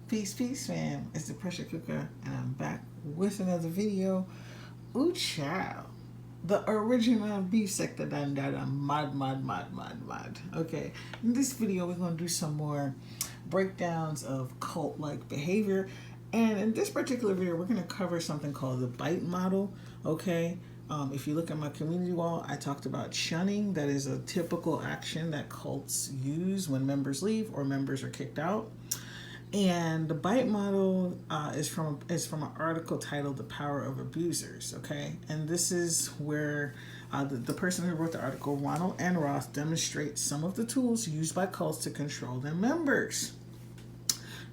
Peace, peace, fam. It's the pressure cooker, and I'm back with another video. Ooh, child. The original beef sector done that. I'm mad. Okay, in this video, we're going to do some more breakdowns of cult like behavior. And in this particular video, we're going to cover something called the bite model. Okay, if you look at my community wall, I talked about shunning. That is a typical action that cults use when members leave or members are kicked out. And the bite model is from an article titled "The Power of Abusers." Okay, and this is where the person who wrote the article, Ronald and Roth, demonstrates some of the tools used by cults to control their members.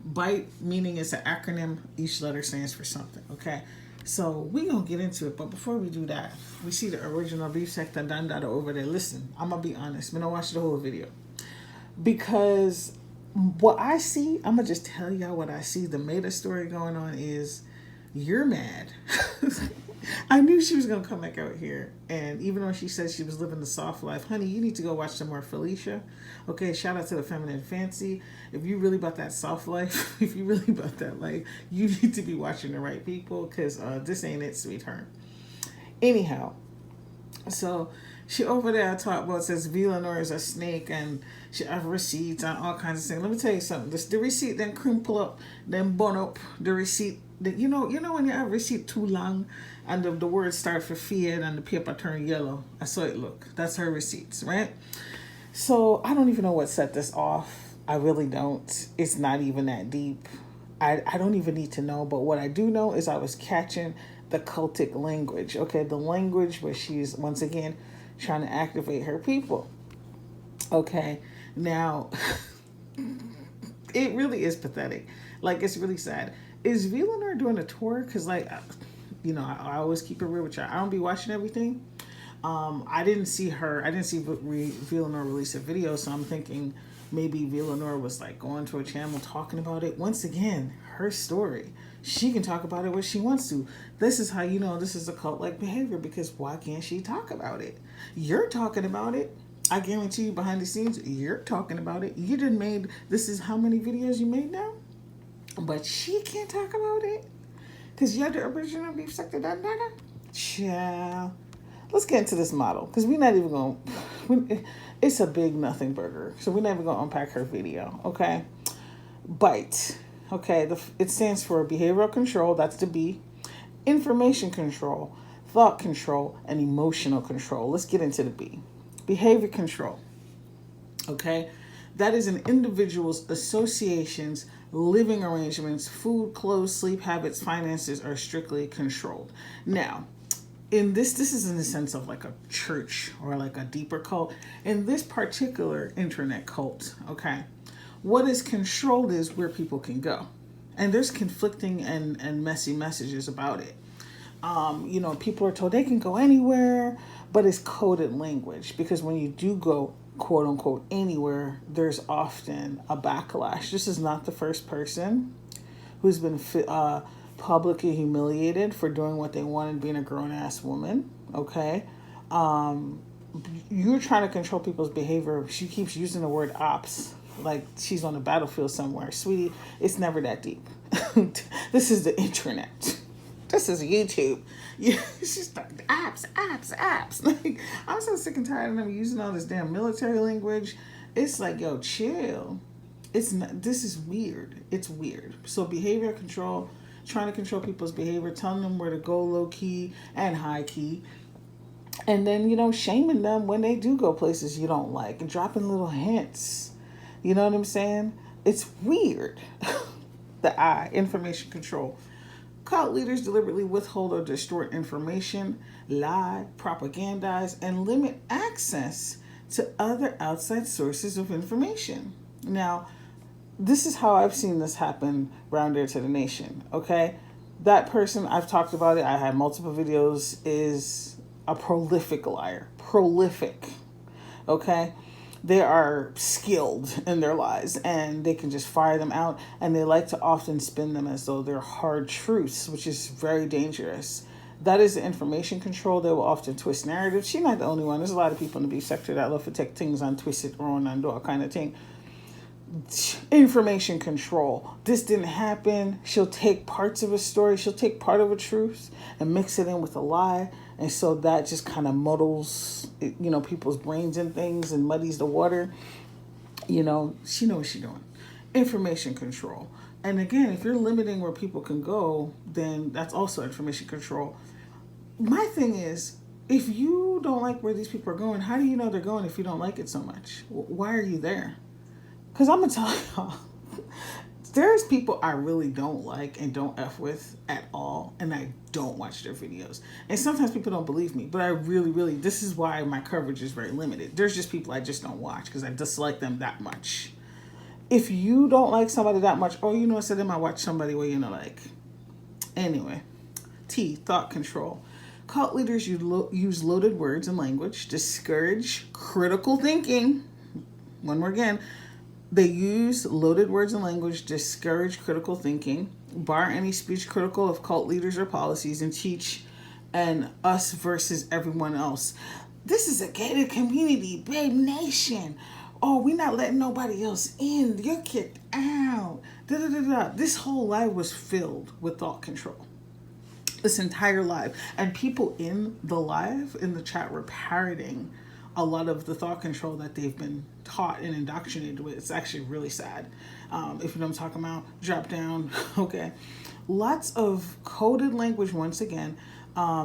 Bite meaning it's an acronym. Each letter stands for something. Okay, so we gonna get into it. But before we do that, we see the original beef sector dandada over there. Listen, I'm gonna be honest. I'm gonna watch the whole video because what I see, I'm gonna just tell y'all what I see. The meta story going on is you're mad. I knew she was gonna come back out here, and even though she said she was living the soft life, honey, you need to go watch some more Felicia. Okay, shout out to the Feminine Fancy. If you really about that soft life, if you really about that life, you need to be watching the right people because this ain't it, sweetheart. Anyhow, so she over there talk about says Lenore is a snake and she have receipts and all kinds of things. Let me tell you something. The receipt then crumple up, then bun up the receipt. You know when you have receipt too long and the words start for fade and the paper turn yellow. I saw it look. That's her receipts, right? So I don't even know what set this off. I really don't. It's not even that deep. I don't even need to know. But what I do know is I was catching the cultic language. Okay, the language where she's once again trying to activate her people. Okay, now it really is pathetic. Like, it's really sad. Is Lenore doing a tour? Because, like, I always keep it real with y'all. I don't be watching everything. I didn't see Lenore release a video, so I'm thinking maybe Lenore was like going to a channel talking about it. Once again, her story. She can talk about it what she wants to. This is how you know this is a cult-like behavior, because why can't she talk about it? You're talking about it. I guarantee you behind the scenes, you're talking about it. You done made, this is how many videos you made now? But she can't talk about it? Because you're the original beef sector. Child. Let's get into this model, because we're not even going, it's a big nothing burger. So we're not even going to unpack her video, okay? Bite. Okay, it stands for behavioral control, that's the B, information control, thought control, and emotional control. Let's get into the B. Behavior control. Okay, that is an individual's associations, living arrangements, food, clothes, sleep habits, finances are strictly controlled. Now, in this is in the sense of like a church or like a deeper cult. In this particular internet cult, okay, what is controlled is where people can go. And there's conflicting and messy messages about it. People are told they can go anywhere, but it's coded language, because when you do go, quote unquote, anywhere, there's often a backlash. This is not the first person who's been publicly humiliated for doing what they wanted, being a grown-ass woman, okay? You're trying to control people's behavior. She keeps using the word ops like she's on the battlefield somewhere. Sweetie, it's never that deep. This is the internet. This is YouTube. Yeah, she's like, apps. Like, I'm so sick and tired of them using all this damn military language. It's like, yo, chill. It's not, this is weird. It's weird. So behavior control, trying to control people's behavior, telling them where to go low key and high key. And then, shaming them when they do go places you don't like and dropping little hints. You know what I'm saying? It's weird. The I, information control. Cult leaders deliberately withhold or distort information, lie, propagandize, and limit access to other outside sources of information. Now, this is how I've seen this happen round there to the nation, okay? That person, I've talked about it, I had multiple videos, is a prolific liar. Prolific, okay? They are skilled in their lies, and they can just fire them out, and they like to often spin them as though they're hard truths, which is very dangerous. That is the information control. They will often twist narratives. She's not the only one. There's a lot of people in the beef sector that love to take things and twist it around and do all kind of thing. Information control. This didn't happen. She'll take parts of a story, she'll take part of a truth and mix it in with a lie. And so that just kind of muddles, people's brains and things and muddies the water. She knows what she's doing. Information control. And again, if you're limiting where people can go, then that's also information control. My thing is, if you don't like where these people are going, how do you know they're going if you don't like it so much? Why are you there? Because I'm going to tell y'all, there's people I really don't like and don't F with at all, and I don't watch their videos. And sometimes people don't believe me, but I really, this is why my coverage is very limited. There's just people I just don't watch because I dislike them that much. If you don't like somebody that much, so then I watch somebody where like. Anyway, thought control. Cult leaders use loaded words and language, discourage critical thinking. One more again. They use loaded words and language, discourage critical thinking, bar any speech critical of cult leaders or policies, and teach an us versus everyone else. This is a gated community, babe nation. Oh, we're not letting nobody else in. You're kicked out. This whole live was filled with thought control. This entire live. And people in the live, in the chat, were parroting a lot of the thought control that they've been taught and indoctrinated with. It's actually really sad. If you know what I'm talking about, drop down. Okay. Lots of coded language once again.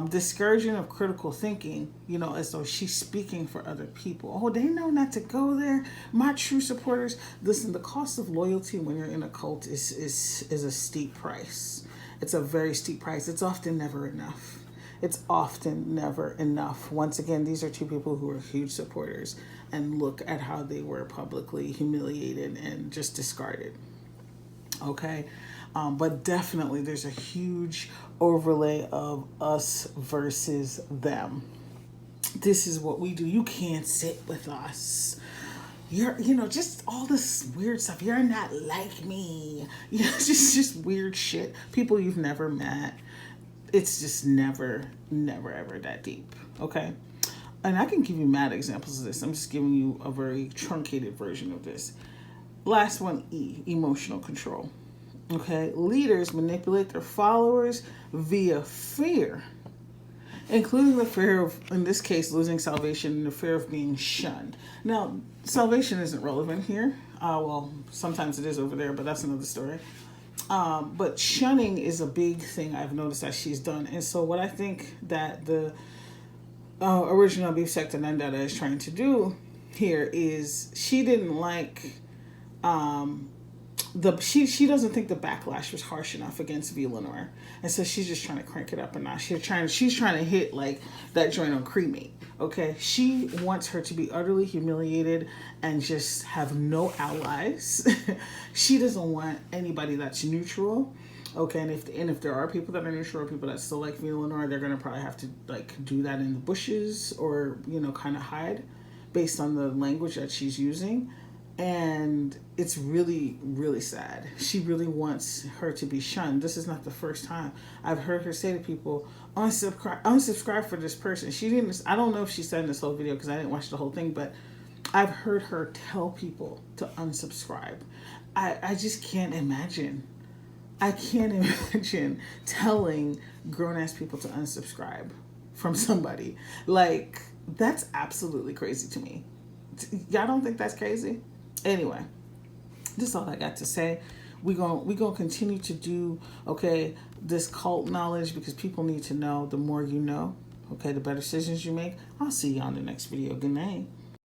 Discouraging of critical thinking, as though she's speaking for other people. Oh, they know not to go there. My true supporters. Listen, the cost of loyalty when you're in a cult is a steep price. It's a very steep price. It's often never enough. It's often never enough. Once again, these are two people who are huge supporters, and look at how they were publicly humiliated and just discarded. Okay? But definitely there's a huge overlay of us versus them. This is what we do. You can't sit with us. You're, just all this weird stuff. You're not like me. Just weird shit. People you've never met. It's just never ever that deep. Okay? And I can give you mad examples of this. I'm just giving you a very truncated version of this. Last one, emotional control. Okay? Leaders manipulate their followers via fear, including the fear of, in this case, losing salvation and the fear of being shunned. Now, salvation isn't relevant here. Well, sometimes it is over there, but that's another story. But shunning is a big thing I've noticed that she's done. And so what I think that the original beef sector Nandada is trying to do here is she didn't like she doesn't think the backlash was harsh enough against Lenore, and so she's just trying to crank it up a notch. She's trying to hit like that joint on cremate. Okay, she wants her to be utterly humiliated and just have no allies. She doesn't want anybody that's neutral. Okay, and if there are people that are neutral or people that still like Lenore, they're gonna probably have to like do that in the bushes or kind of hide based on the language that she's using. And it's really, really sad. She really wants her to be shunned. This is not the first time I've heard her say to people, unsubscribe for this person. She didn't, I don't know if she said in this whole video because I didn't watch the whole thing, but I've heard her tell people to unsubscribe. I just can't imagine. I can't imagine telling grown-ass people to unsubscribe from somebody. Like, that's absolutely crazy to me. Y'all don't think that's crazy? Anyway, this is all I got to say. We gonna continue to do, this cult knowledge because people need to know. The more you know, the better decisions you make. I'll see you on the next video. Good night.